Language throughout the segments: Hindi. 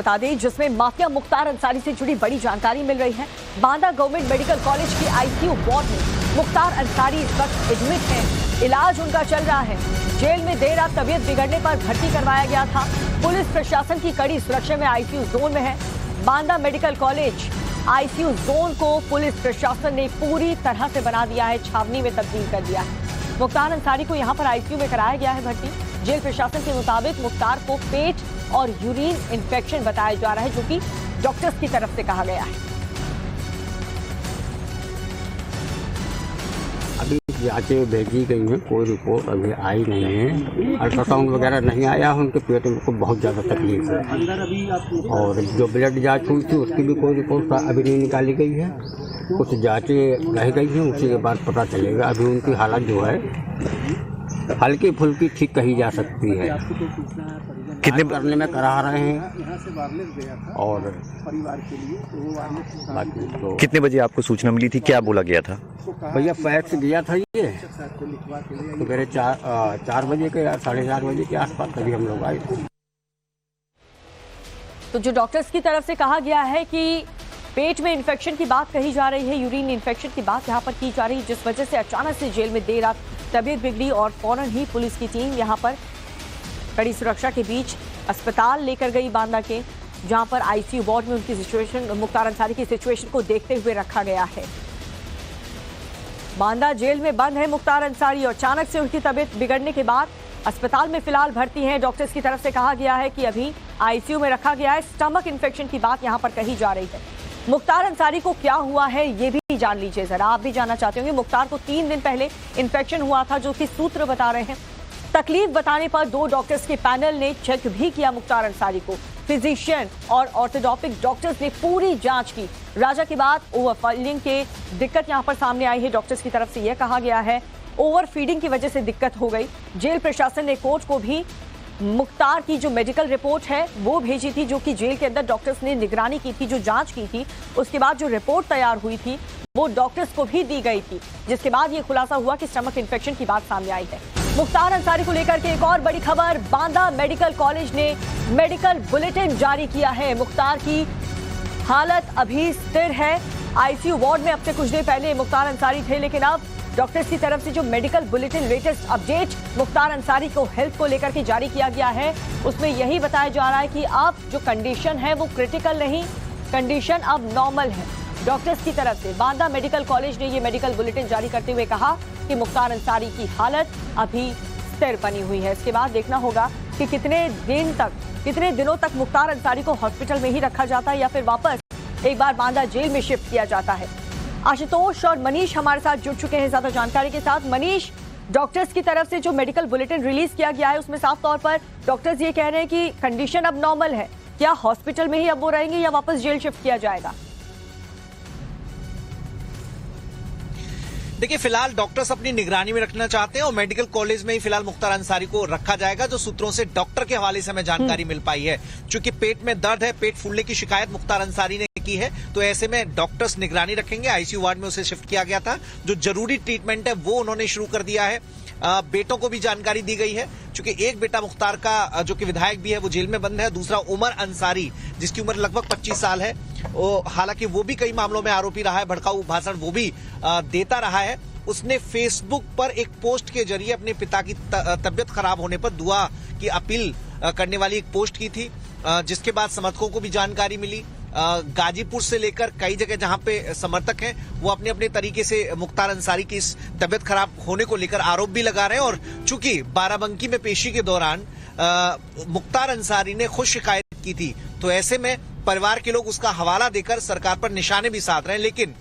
बता दें, जिसमें माफिया मुख्तार अंसारी से जुड़ी बड़ी जानकारी मिल रही है। बांदा गवर्नमेंट मेडिकल कॉलेज की आईसीयू वार्ड में मुख्तार अंसारी इस वक्त एडमिट हैं। इलाज उनका चल रहा है। जेल में देर रात तबीयत बिगड़ने पर भर्ती करवाया गया था। पुलिस प्रशासन की कड़ी सुरक्षा में आईसीयू जोन में है। Banda medical college ICU zone को पुलिस प्रशासन ने पूरी तरह से बना दिया है, छावनी में तब्दील कर दिया है। मुख्तार अंसारी को यहां पर आईसीयू में कराया गया है भर्ती। जेल प्रशासन के मुताबिक मुख्तार को पेट और यूरिन इन्फेक्शन बताया जा रहा है, जो कि डॉक्टर्स की तरफ से कहा गया है। अभी जांचें भेजी गई हैं, कोई रिपोर्ट अभी आई नहीं है। अल्ट्रासाउंड वगैरह नहीं आया, उनके पेट में को बहुत ज़्यादा तकलीफ है। और जो ब्लड जांच हुई थी उसकी भी कोई रिपोर्ट अभी नहीं निकाली गई है। कुछ जांचें रह गई हैं, उसी के बाद पता चलेगा। अभी उनकी हालत जो है हल्की फुल्की ठीक कही जा सकती है। कितने करने में करा रहे हैं और बाकी तो कितने बजे आपको सूचना मिली थी, क्या बोला गया था? भैया फैक्स गया था ये तो मेरे 4 बजे के या 4:30 बजे के आसपास तभी हम लोग आए। तो जो डॉक्टर्स की तरफ से कहा गया है कि पेट में इन्फेक्शन की बात कही जा रही है, यूरिन इन्फेक्शन की बात यहाँ पर की जा रही है, जिस वजह से अचानक से जेल में देर रात तबीयत बिगड़ी और फौरन ही पुलिस की टीम यहाँ पर कड़ी सुरक्षा के बीच अस्पताल लेकर गई बांदा के, जहां पर आईसीयू वार्ड में उनकी सिचुएशन, मुख्तार अंसारी की सिचुएशन को देखते हुए रखा गया है। बांदा जेल में बंद है मुख्तार अंसारी और अचानक से उनकी तबीयत बिगड़ने के बाद अस्पताल में फिलहाल भर्ती हैं। डॉक्टर्स की तरफ से कहा गया है कि अभी आईसीयू में रखा गया है। स्टमक इन्फेक्शन की बात यहाँ पर कही जा रही है। मुख्तार अंसारी को क्या हुआ है ये भी जान लीजिए जरा, आप भी जानना चाहते होंगे। मुख्तार को 3 दिन पहले इन्फेक्शन हुआ था, जो कि सूत्र बता रहे हैं। तकलीफ बताने पर 2 डॉक्टर्स के पैनल ने चेक भी किया मुख्तार अंसारी को। फिजिशियन और ऑर्थोडोपिक डॉक्टर्स ने पूरी जांच की। राजा के बाद ओवर फीडिंग के दिक्कत यहां पर सामने आई है। डॉक्टर्स की तरफ से यह कहा गया है ओवर फीडिंग की वजह से दिक्कत हो गई। जेल प्रशासन ने कोर्ट को भी मुख्तार की जो मेडिकल रिपोर्ट है वो भेजी थी, जो कि जेल के अंदर डॉक्टर्स ने निगरानी की थी, जो जांच की थी। उसके बाद जो रिपोर्ट तैयार हुई थी वो डॉक्टर्स को भी दी गई थी, जिसके बाद ये खुलासा हुआ कि स्टमक इन्फेक्शन की बात सामने आई है। मुख्तार अंसारी को लेकर के एक और बड़ी खबर, बांदा मेडिकल कॉलेज ने मेडिकल बुलेटिन जारी किया है। मुख्तार की हालत अभी स्थिर है। आईसीयू वार्ड में अब से कुछ देर पहले मुख्तार अंसारी थे, लेकिन अब डॉक्टर्स की तरफ से जो medical bulletin latest update Mukhtar Ansari को हेल्थ को लेकर के जारी किया गया है, उसमें यही बताया जा रहा है कि अब जो कंडीशन है वो क्रिटिकल नहीं, कंडीशन अब नॉर्मल है। डॉक्टर्स की तरफ से बांदा मेडिकल कॉलेज ने ये मेडिकल बुलेटिन जारी करते हुए कहा कि मुख्तार अंसारी की हालत अभी स्थिर बनी हुई है। इसके बाद देखना होगा कि कितने दिनों तक मुख्तार अंसारी को हॉस्पिटल में ही रखा जाता है या फिर वापस एक बार बांदा जेल में शिफ्ट किया जाता है। आशुतोष और मनीष हमारे साथ जुड़ चुके हैं ज्यादा जानकारी के साथ। मनीष, डॉक्टर्स की तरफ से जो मेडिकल बुलेटिन रिलीज किया गया है उसमें साफ तौर पर डॉक्टर्स ये कह रहे हैं कि कंडीशन अब नॉर्मल है। क्या हॉस्पिटल में ही अब वो रहेंगे या वापस जेल शिफ्ट किया जाएगा? देखिए, फिलहाल डॉक्टर्स अपनी निगरानी में रखना चाहते हैं और मेडिकल कॉलेज में ही फिलहाल मुख्तार अंसारी को रखा जाएगा, जो सूत्रों से डॉक्टर के हवाले से हमें जानकारी मिल पाई है। चूंकि पेट में दर्द है, पेट फूलने की शिकायत मुख्तार अंसारी ने की है, तो ऐसे में डॉक्टर्स निगरानी रखेंगे। आईसीयू वार्ड में उसे शिफ्ट किया गया था। जो जरूरी ट्रीटमेंट है वो उन्होंने शुरू कर दिया है। बेटों को भी जानकारी दी गई है, क्योंकि एक बेटा मुख्तार का जो कि विधायक भी है वो जेल में बंद है। दूसरा उमर अंसारी, जिसकी उम्र लगभग 25 साल है, हालांकि वो भी कई मामलों में आरोपी रहा है, भड़काऊ भाषण वो भी देता रहा है। उसने फेसबुक पर एक पोस्ट के जरिए अपने पिता की तबियत खराब होने पर दुआ की अपील करने वाली एक पोस्ट की थी, जिसके बाद समर्थकों को भी जानकारी मिली। गाजीपुर से लेकर कई जगह जहां पे समर्थक हैं वो अपने अपने तरीके से मुख्तार अंसारी की इस तबियत खराब होने को लेकर आरोप भी लगा रहे हैं। और चूंकि बाराबंकी में पेशी के दौरान मुख्तार अंसारी ने खुद शिकायत की थी, तो ऐसे में परिवार के लोग उसका हवाला देकर सरकार पर निशाने भी साध रहे हैं। लेकिन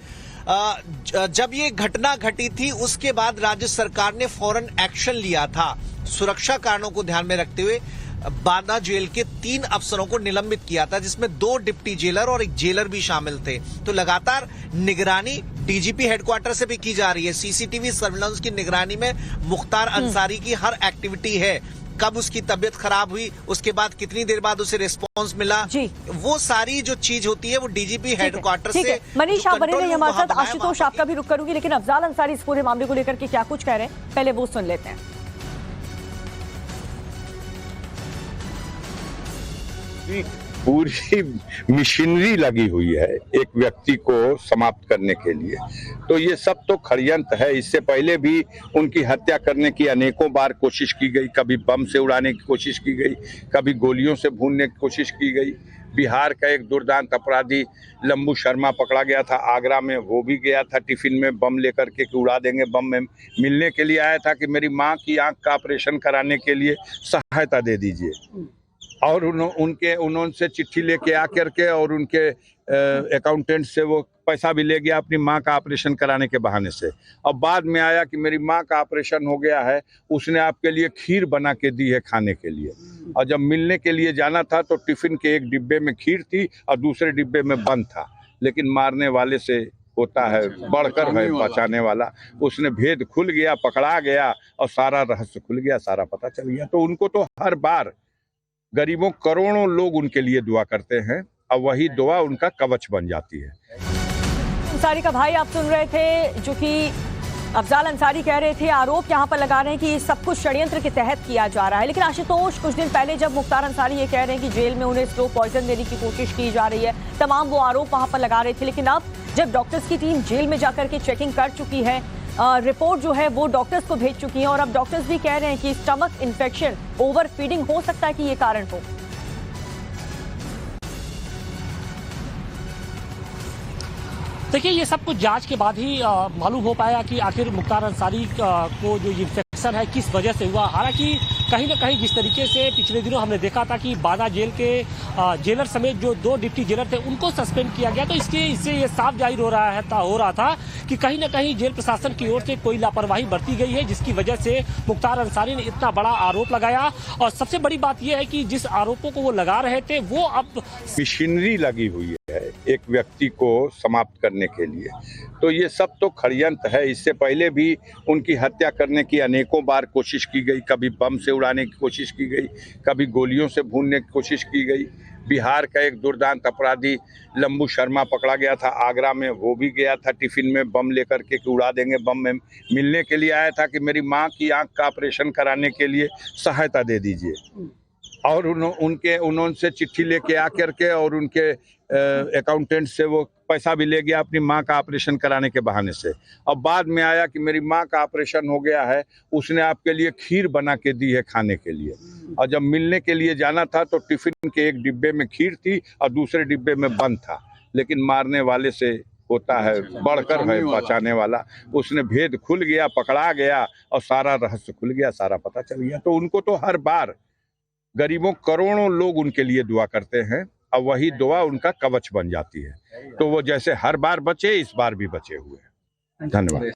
जब ये घटना घटी थी उसके बाद राज्य सरकार ने फौरन एक्शन लिया था। सुरक्षा कारणों को ध्यान में रखते हुए बांदा जेल के 3 अफसरों को निलंबित किया था, जिसमें 2 डिप्टी जेलर और एक जेलर भी शामिल थे। तो लगातार निगरानी डीजीपी हेडक्वार्टर से भी की जा रही है। सीसीटीवी सर्विलांस की निगरानी में मुख्तार अंसारी की हर एक्टिविटी है। कब उसकी तबियत खराब हुई, उसके बाद कितनी देर बाद उसे रिस्पांस मिला, वो सारी जो चीज होती है वो डीजीपी हेडक्वार्टर से। मनीष, आप बने रहिए हमारे साथ। आशुतोष, आपका भी रुख करूंगी, लेकिन अफजाल अंसारी इस पूरे मामले को लेकर के क्या कुछ कह रहे हैं, पहले वो सुन लेते हैं। पूरी मशीनरी लगी हुई है एक व्यक्ति को समाप्त करने के लिए। तो ये सब तो षड्यंत्र है। इससे पहले भी उनकी हत्या करने की अनेकों बार कोशिश की गई, कभी बम से उड़ाने की कोशिश की गई, कभी गोलियों से भूनने की कोशिश की गई। बिहार का एक दुर्दांत अपराधी लंबू शर्मा पकड़ा गया था आगरा में, वो भी गया था टिफिन में बम लेकर के कि उड़ा देंगे बम में। मिलने के लिए आया था कि मेरी माँ की आंख का ऑपरेशन कराने के लिए सहायता दे दीजिए, और उन्होंने चिट्ठी लेके आकर के और उनके अकाउंटेंट से वो पैसा भी ले गया अपनी माँ का ऑपरेशन कराने के बहाने से। अब बाद में आया कि मेरी माँ का ऑपरेशन हो गया है, उसने आपके लिए खीर बना के दी है खाने के लिए। और जब मिलने के लिए जाना था तो टिफिन के एक डिब्बे में खीर थी और दूसरे डिब्बे में बंद था। लेकिन मारने वाले से होता है बढ़कर है बचाने वाला। उसने भेद खुल गया, पकड़ा गया और सारा रहस्य खुल गया, सारा पता चल गया। तो उनको तो हर बार गरीबों करोड़ों लोग उनके लिए दुआ करते हैं और वही दुआ उनका कवच बन जाती है। अंसारी का भाई आप सुन रहे थे, जो कि अफजाल अंसारी कह रहे थे, आरोप यहाँ पर लगा रहे हैं कि ये सब कुछ षड्यंत्र के तहत किया जा रहा है। लेकिन आशुतोष, कुछ दिन पहले जब मुख्तार अंसारी ये कह रहे हैं कि जेल में उन्हें स्लो पॉइजन देने की कोशिश की जा रही है, तमाम वो आरोप वहां पर लगा रहे थे। लेकिन अब जब डॉक्टर्स की टीम जेल में जाकर के चेकिंग कर चुकी है, रिपोर्ट जो है वो डॉक्टर्स को भेज चुकी है, और अब डॉक्टर्स भी कह रहे हैं कि स्टमक इन्फेक्शन, ओवर फीडिंग हो सकता है कि ये कारण हो। देखिए, ये सब कुछ जांच के बाद ही मालूम हो पाया कि आखिर मुख्तार अंसारी को जो इन्फेक्शन है किस वजह से हुआ। हालांकि कहीं ना कहीं जिस तरीके से पिछले दिनों हमने देखा था कि बांदा जेल के जेलर समेत जो 2 डिप्टी जेलर थे उनको सस्पेंड किया गया, तो इससे ये साफ जाहिर हो रहा था कि कहीं ना कहीं जेल प्रशासन की ओर से कोई लापरवाही बरती गई है, जिसकी वजह से मुख्तार अंसारी ने इतना बड़ा आरोप लगाया। और सबसे बड़ी बात यह है कि जिस आरोपों को वो लगा रहे थे वो अब मशीनरी लगी हुई है एक व्यक्ति को समाप्त करने के लिए। तो ये सब तो षड्यंत्र है। इससे पहले भी उनकी हत्या करने की अनेकों बार कोशिश की गई, कभी बम से उड़ाने की कोशिश की गई, कभी गोलियों से भूनने की कोशिश की गई। बिहार का एक दुर्दांत अपराधी लंबू शर्मा पकड़ा गया था आगरा में, वो भी गया था टिफिन में बम लेकर के कि उड़ा देंगे बम में। मिलने के लिए आया था कि मेरी माँ की आंख का ऑपरेशन कराने के लिए सहायता दे दीजिए, और उन्होंने चिट्ठी लेके आकर के और उनके अकाउंटेंट से वो पैसा भी ले गया अपनी माँ का ऑपरेशन कराने के बहाने से। अब बाद में आया कि मेरी माँ का ऑपरेशन हो गया है, उसने आपके लिए खीर बना के दी है खाने के लिए। और जब मिलने के लिए जाना था तो टिफिन के एक डिब्बे में खीर थी और दूसरे डिब्बे में बंद था। लेकिन मारने वाले से होता है बढ़कर है बचाने वाला। उसने भेद खुल गया, पकड़ा गया और सारा रहस्य खुल गया, सारा पता चल गया। तो उनको तो हर बार गरीबों करोड़ों लोग उनके लिए दुआ करते हैं और वही दुआ उनका कवच बन जाती है। तो वो जैसे हर बार बचे, इस बार भी बचे हुए हैं। धन्यवाद।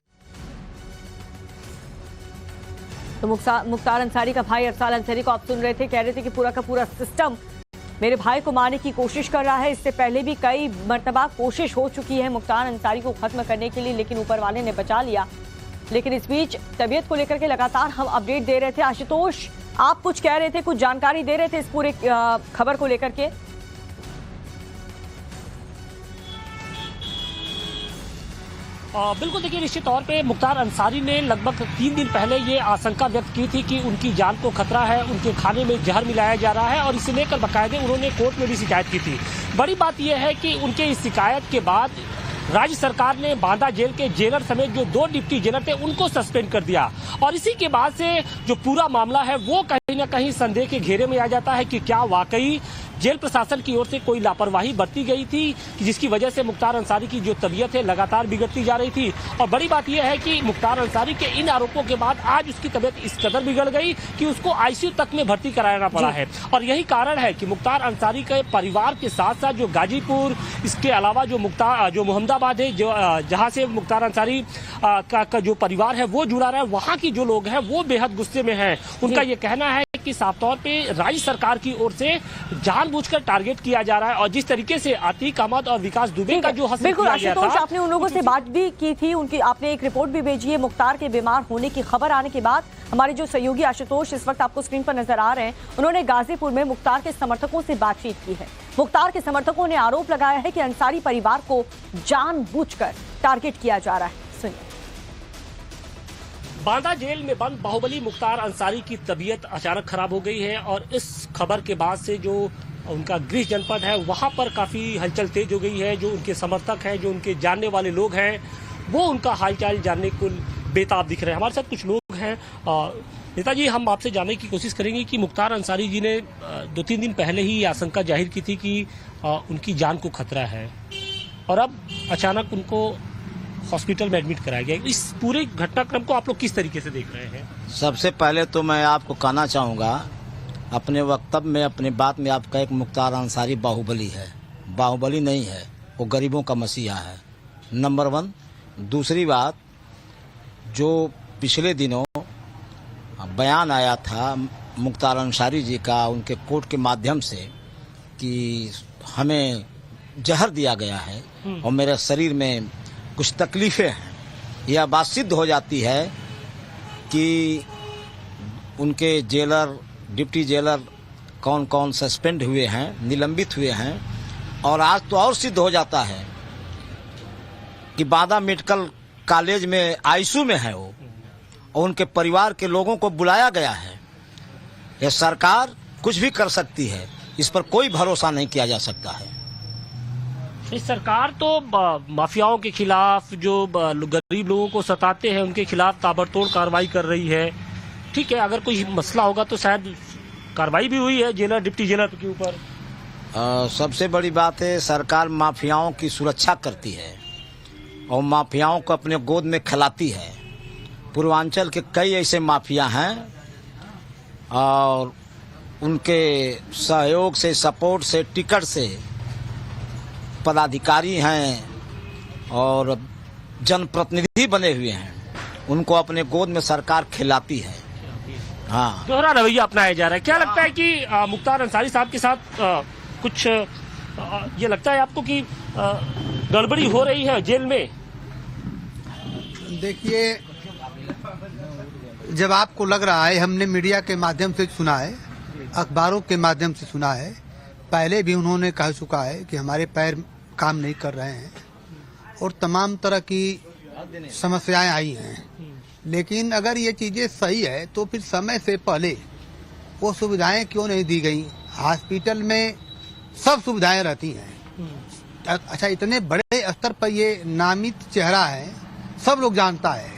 तो मुख्तार अंसारी का भाई अफजाल अंसारी को आप सुन रहे थे, कह रहे थे कि पूरा का पूरा सिस्टम मेरे भाई को मारने की कोशिश कर रहा है। इससे पहले भी कई मर्तबा कोशिश हो चुकी है मुख्तार अंसारी को खत्म करने के लिए, लेकिन ऊपर वाले ने बचा लिया। लेकिन इस बीच तबीयत को लेकर के लगातार हम अपडेट दे रहे थे। आशुतोष, आप कुछ कह रहे थे, कुछ जानकारी दे रहे थे इस पूरे खबर को लेकर के। बिल्कुल, देखिए, निश्चित तौर पे मुख्तार अंसारी ने लगभग 3 दिन पहले ये आशंका व्यक्त की थी कि उनकी जान को खतरा है, उनके खाने में जहर मिलाया जा रहा है, और इसे लेकर बाकायदे उन्होंने कोर्ट में भी शिकायत की थी। बड़ी बात यह है कि उनके इस शिकायत के बाद राज्य सरकार ने बांदा जेल के जेलर समेत जो 2 डिप्टी जेलर थे उनको सस्पेंड कर दिया। और इसी के बाद से जो पूरा मामला है वो कहीं ना कहीं संदेह के घेरे में आ जाता है कि क्या वाकई जेल प्रशासन की ओर से कोई लापरवाही बरती गई थी, जिसकी वजह से मुख्तार अंसारी की जो तबीयत है लगातार बिगड़ती जा रही थी। और बड़ी बात यह है कि मुख्तार अंसारी के इन आरोपों के बाद आज उसकी तबीयत इस कदर बिगड़ गई कि उसको आईसीयू तक में भर्ती कराना पड़ा है। और यही कारण है कि मुख्तार अंसारी के परिवार के साथ साथ जो गाजीपुर, इसके अलावा जो मोहम्मदाबाद है, जहाँ से मुख्तार अंसारी का जो परिवार है वो जुड़ा रहा है, वहाँ की जो लोग हैं वो बेहद गुस्से में हैं। उनका ये कहना है कि साफ तौर पे राज्य सरकार की ओर से जानबूझकर टारगेट किया जा रहा है। और जिस तरीके से आतिक अहमद और विकास दुबे का जो हस्ताक्षर बिल्कुल किया गया था, आपने उन लोगों से बात भी की थी, उनकी आपने एक रिपोर्ट भी भेजी है। मुख्तार के बीमार होने की खबर आने के बाद हमारे जो सहयोगी आशुतोष इस वक्त आपको स्क्रीन पर नजर आ रहे हैं, उन्होंने गाजीपुर में मुख्तार के समर्थकों से बातचीत की है। मुख्तार के समर्थकों ने आरोप लगाया है कि अंसारी परिवार को जानबूझकर टारगेट किया जा रहा है। सुनिए। बांदा जेल में बंद बाहुबली मुख्तार अंसारी की तबीयत अचानक खराब हो गई है, और इस खबर के बाद से जो उनका गृह जनपद है, वहां पर काफी हलचल तेज हो गई है। जो उनके समर्थक हैं, जो उनके जानने वाले लोग हैं, वो उनका हालचाल जानने को बेताब दिख रहे हैं। हमारे साथ कुछ लोग हैं। नेताजी, हम आपसे जानने की कोशिश करेंगे कि मुख्तार अंसारी जी ने 2-3 दिन पहले ही आशंका जाहिर की थी कि उनकी जान को खतरा है, और अब अचानक उनको हॉस्पिटल में एडमिट कराया गया। इस पूरे घटनाक्रम को आप लोग किस तरीके से देख रहे हैं? सबसे पहले तो मैं आपको कहना चाहूँगा, अपने वक्तव्य में, अपनी बात में आपका एक मुख्तार अंसारी बाहुबली है। बाहुबली नहीं है, वो गरीबों का मसीहा है, नंबर 1। दूसरी बात, जो पिछले दिनों बयान आया था मुख्तार अंसारी जी का उनके कोर्ट के माध्यम से कि हमें जहर दिया गया है और मेरे शरीर में कुछ तकलीफें हैं, यह बात सिद्ध हो जाती है कि उनके जेलर, डिप्टी जेलर कौन कौन सस्पेंड हुए हैं, निलंबित हुए हैं। और आज तो और सिद्ध हो जाता है कि बांदा मेडिकल कॉलेज में आईसीयू में है वो, और उनके परिवार के लोगों को बुलाया गया है। यह सरकार कुछ भी कर सकती है, इस पर कोई भरोसा नहीं किया जा सकता है। इस सरकार तो माफियाओं के खिलाफ, जो गरीब लोगों को सताते हैं, उनके खिलाफ ताबड़तोड़ कार्रवाई कर रही है। ठीक है, अगर कोई मसला होगा तो शायद कार्रवाई भी हुई है जेलर, डिप्टी जेलर के ऊपर। सबसे बड़ी बात है, सरकार माफियाओं की सुरक्षा करती है और माफियाओं को अपने गोद में खिलाती है। पूर्वांचल के कई ऐसे माफिया हैं और उनके सहयोग से, सपोर्ट से, टिकट से पदाधिकारी हैं और जनप्रतिनिधि बने हुए हैं, उनको अपने गोद में सरकार खिलाती है। हाँ, दोहरा रवैया अपनाया जा रहा है। क्या लगता है कि मुख्तार अंसारी साहब के साथ कुछ ये लगता है आपको कि गड़बड़ी हो रही है जेल में? देखिए, जब आपको लग रहा है, हमने मीडिया के माध्यम से सुना है, अखबारों के माध्यम से सुना है, पहले भी उन्होंने कह चुका है कि हमारे पैर काम नहीं कर रहे हैं और तमाम तरह की समस्याएं आई हैं। लेकिन अगर ये चीजें सही है तो फिर समय से पहले वो सुविधाएं क्यों नहीं दी गई? हॉस्पिटल में सब सुविधाएं रहती हैं। अच्छा, इतने बड़े स्तर पर ये नामित चेहरा है, सब लोग जानता है,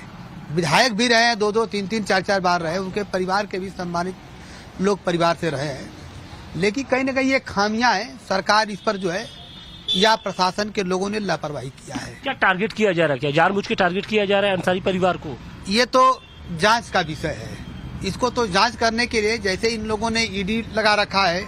विधायक भी रहे हैं, 2-2, 3-3, 4-4 बार रहे, उनके परिवार के भी सम्मानित लोग परिवार से रहे हैं। लेकिन कहीं ना कहीं ये खामियां हैं, सरकार इस पर जो है, या प्रशासन के लोगों ने लापरवाही किया है। क्या टारगेट किया जा रहा है? क्या जानबूझ के टारगेट किया जा रहा है अंसारी परिवार को? ये तो जांच का विषय है। इसको तो जांच करने के लिए, जैसे इन लोगों ने ईडी लगा रखा है,